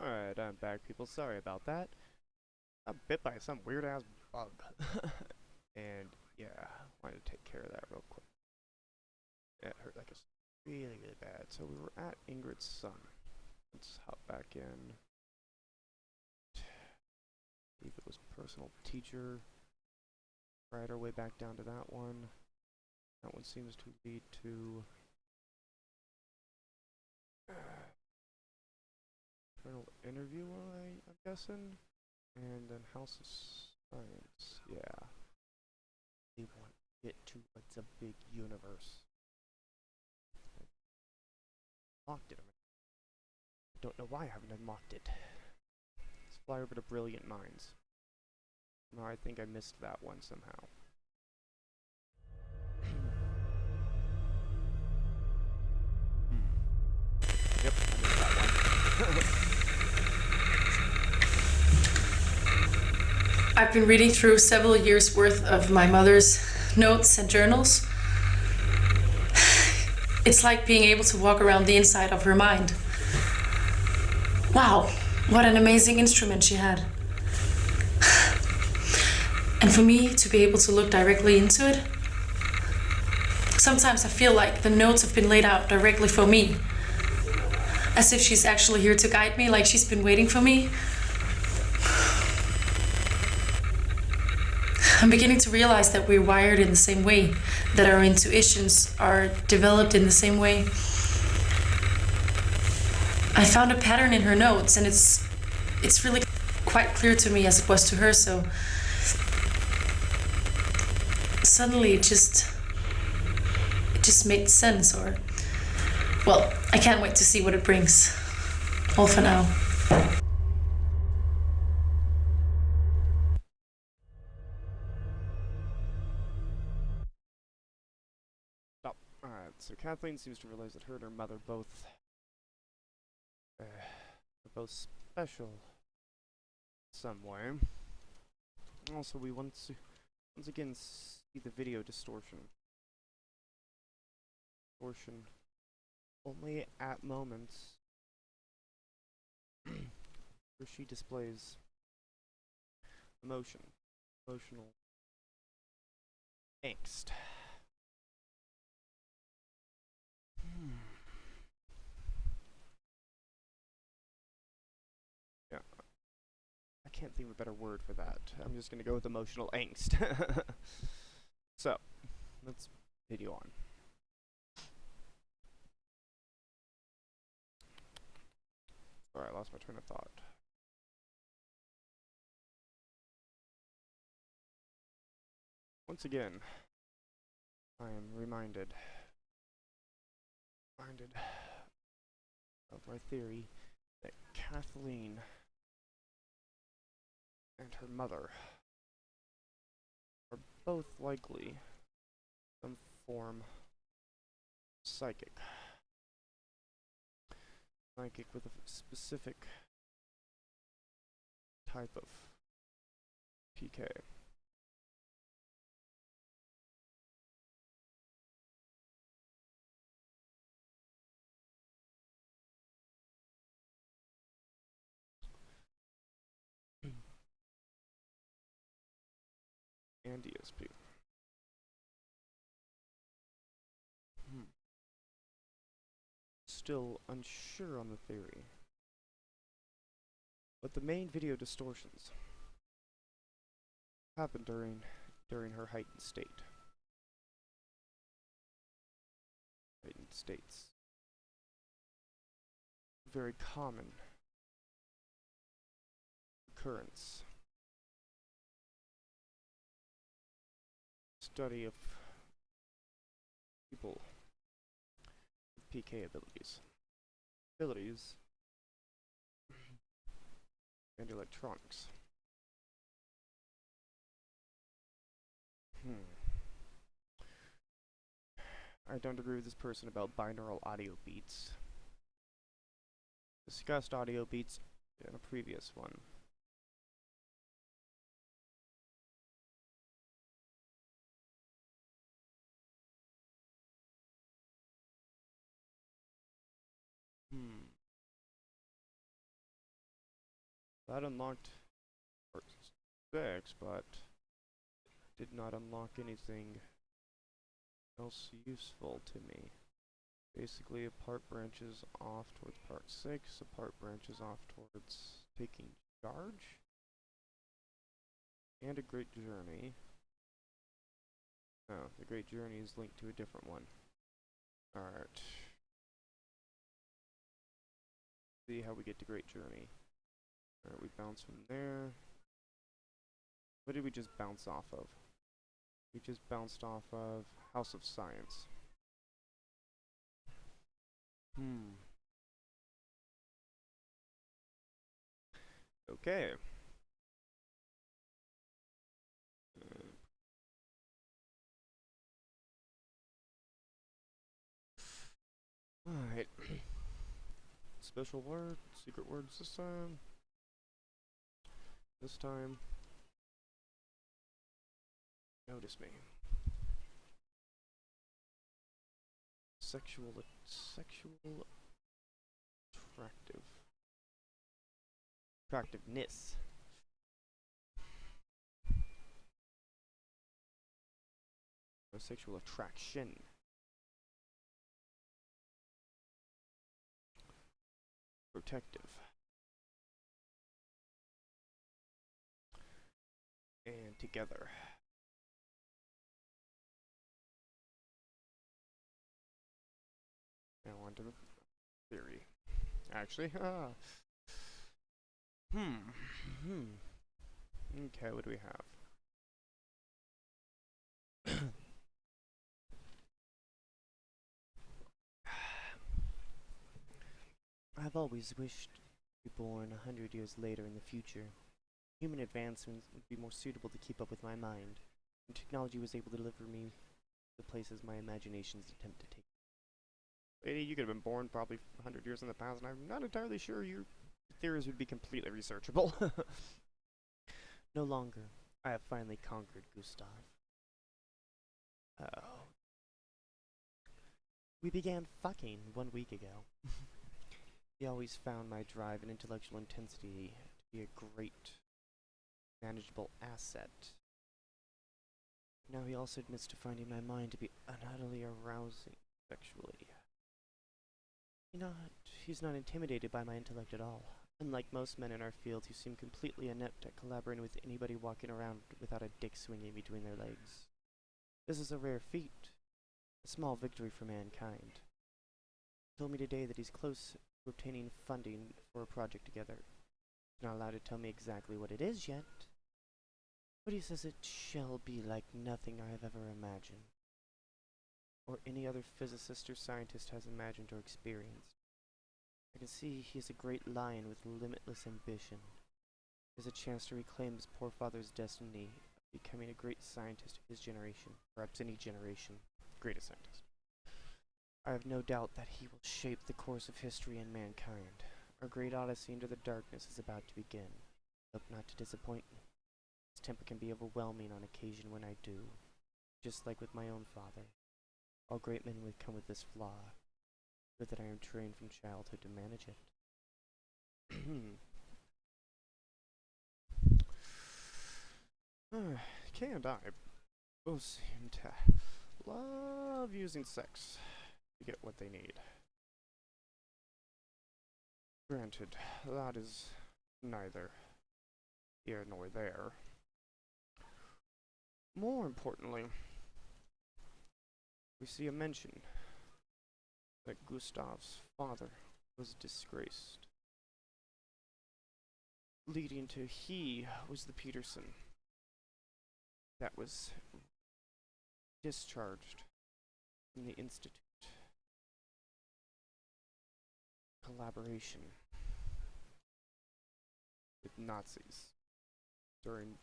Alright, I'm back, people. Sorry about that. I'm bit by some weird ass bug. And yeah, wanted to take care of that real quick. Yeah, it hurt like it's really, really bad. So we were at Ingrid's son. Let's hop back in. I believe it was personal teacher. Right our way back down to that one. That one seems to lead to internal interview, I'm guessing. And then House of Science. Yeah. They want to get to it's a big universe. Unlocked it. I don't know why I haven't unlocked it. Let's fly over to Brilliant Minds. No, I think I missed that one somehow. Yep, I missed that one. I've been reading through several years' worth of my mother's notes and journals. It's like being able to walk around the inside of her mind. Wow, what an amazing instrument she had. And for me to be able to look directly into it, sometimes I feel like the notes have been laid out directly for me. As if she's actually here to guide me, like she's been waiting for me. I'm beginning to realize that we're wired in the same way, that our intuitions are developed in the same way. I found a pattern in her notes, and it's really quite clear to me as it was to her, so suddenly it just made sense, or well, I can't wait to see what it brings. All for now. Stop. Alright, so Kathleen seems to realize that her and her mother are both special some way. Also, we want to once again see the video distortion. Distortion only at moments where she displays emotional angst. Yeah, I can't think of a better word for that. I'm just gonna go with emotional angst. So, let's video on. Sorry, I lost my train of thought. Once again, I am reminded of our theory that Kathleen and her mother are both likely some form psychic. Psychic with a specific type of PK. And ESP. Still unsure on the theory, but the main video distortions happen during her heightened states. Very common occurrence. Study of people with PK abilities and electronics. I don't agree with this person about binaural audio beats. Discussed audio beats in a previous one. That unlocked part 6, but did not unlock anything else useful to me. Basically, a part branches off towards part 6, a part branches off towards taking charge, and a great journey. Oh, the great journey is linked to a different one. Alright. See how we get to great journey. Alright, we bounce from there. What did we just bounce off of? We just bounced off of House of Science. Okay. Alright. Special word, secret words this time. This time. Notice me. Sexual attractiveness. Or sexual attraction. Protective. And together. Now on to the theory. Actually, Okay, what do we have? I've always wished to be born 100 years later in the future. Human advancements would be more suitable to keep up with my mind, and technology was able to deliver me the places my imaginations attempt to take. Lady, you could have been born probably 100 years in the past, and I'm not entirely sure your theories would be completely researchable. No longer. I have finally conquered Gustav. Oh. We began fucking 1 week ago. He always found my drive and intellectual intensity to be a great, manageable asset. Now he also admits to finding my mind to be utterly arousing sexually. He's not intimidated by my intellect at all. Unlike most men in our field who seem completely inept at collaborating with anybody walking around without a dick swinging between their legs. This is a rare feat, a small victory for mankind. He told me today that he's close to obtaining funding for a project together. He's not allowed to tell me exactly what it is yet, but he says it shall be like nothing I have ever imagined, or any other physicist or scientist has imagined or experienced. I can see he is a great lion with limitless ambition. He has a chance to reclaim his poor father's destiny of becoming a great scientist of his generation, perhaps any generation, greatest scientist. I have no doubt that he will shape the course of history and mankind. Our great odyssey into the darkness is about to begin. Hope not to disappoint me. His temper can be overwhelming on occasion when I do, just like with my own father. All great men would come with this flaw, but that I am trained from childhood to manage it. Kay and I both seem to love using sex to get what they need. Granted, that is neither here nor there. More importantly, we see a mention that Gustav's father was disgraced, leading to he was the Peterson that was discharged from the Institute. Collaboration with Nazis during.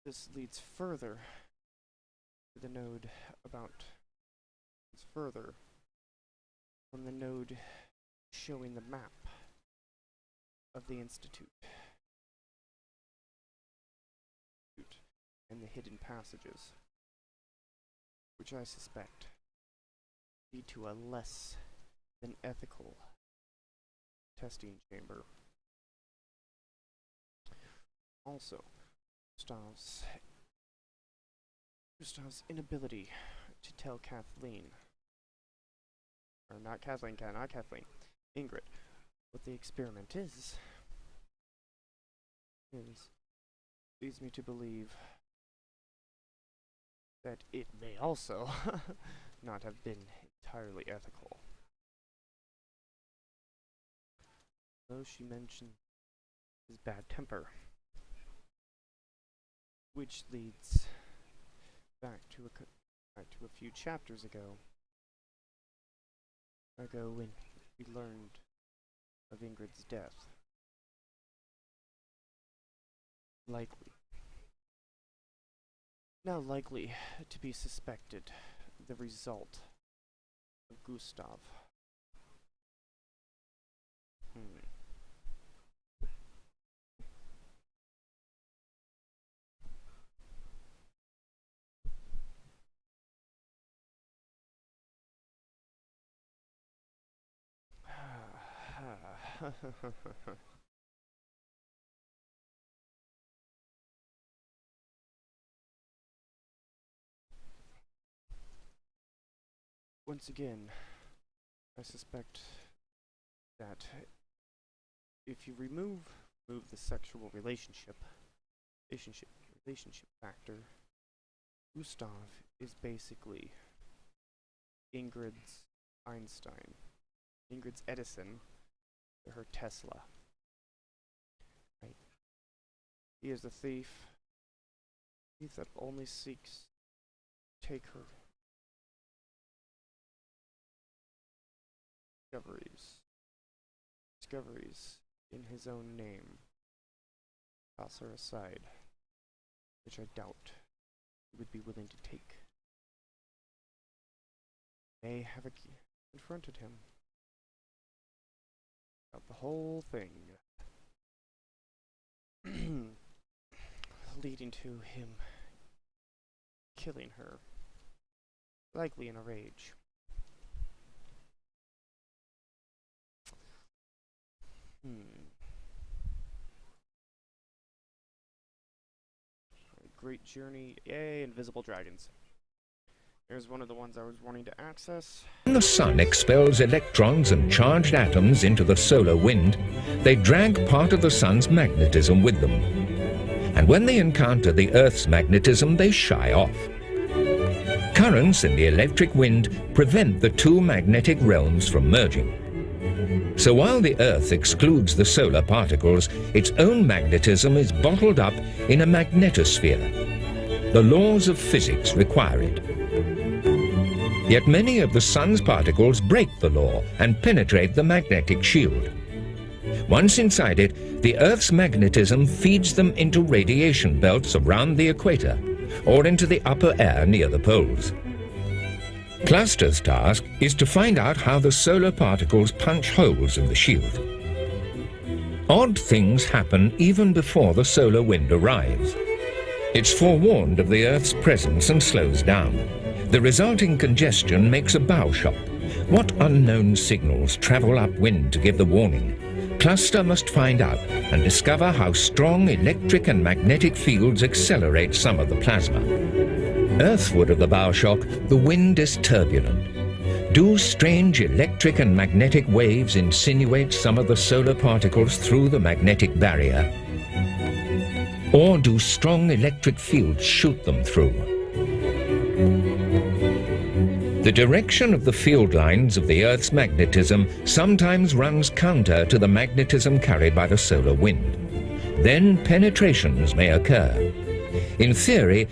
This leads further to the node about. It's further from the node showing the map of the Institute and the hidden passages, which I suspect lead to a less than ethical testing chamber. Also, Gustav's inability to tell Kathleen, or not Kathleen, Ingrid, what the experiment is leads me to believe that it may also not have been entirely ethical. Though she mentioned his bad temper, which leads back to a few chapters ago when we learned of Ingrid's death. Now likely to be suspected the result of Gustav. Once again, I suspect that if you remove the sexual relationship factor, Gustav is basically Ingrid's Einstein, Ingrid's Edison, or her Tesla. Right? He is a thief that only seeks to take her discoveries in his own name. Toss her aside, which I doubt he would be willing to take. May have confronted him about the whole thing, leading to him killing her, likely in a rage. Great journey. Yay, invisible dragons. There's one of the ones I was wanting to access. When the sun expels electrons and charged atoms into the solar wind, they drag part of the sun's magnetism with them. And when they encounter the Earth's magnetism, they shy off. Currents in the electric wind prevent the two magnetic realms from merging. So while the Earth excludes the solar particles, its own magnetism is bottled up in a magnetosphere. The laws of physics require it. Yet many of the sun's particles break the law and penetrate the magnetic shield. Once inside it, the Earth's magnetism feeds them into radiation belts around the equator, or into the upper air near the poles. Cluster's task is to find out how the solar particles punch holes in the shield. Odd things happen even before the solar wind arrives. It's forewarned of the Earth's presence and slows down. The resulting congestion makes a bow shock. What unknown signals travel upwind to give the warning? Cluster must find out and discover how strong electric and magnetic fields accelerate some of the plasma. Earthward of the bow shock, the wind is turbulent. Do strange electric and magnetic waves insinuate some of the solar particles through the magnetic barrier? Or do strong electric fields shoot them through? The direction of the field lines of the Earth's magnetism sometimes runs counter to the magnetism carried by the solar wind. Then penetrations may occur. In theory,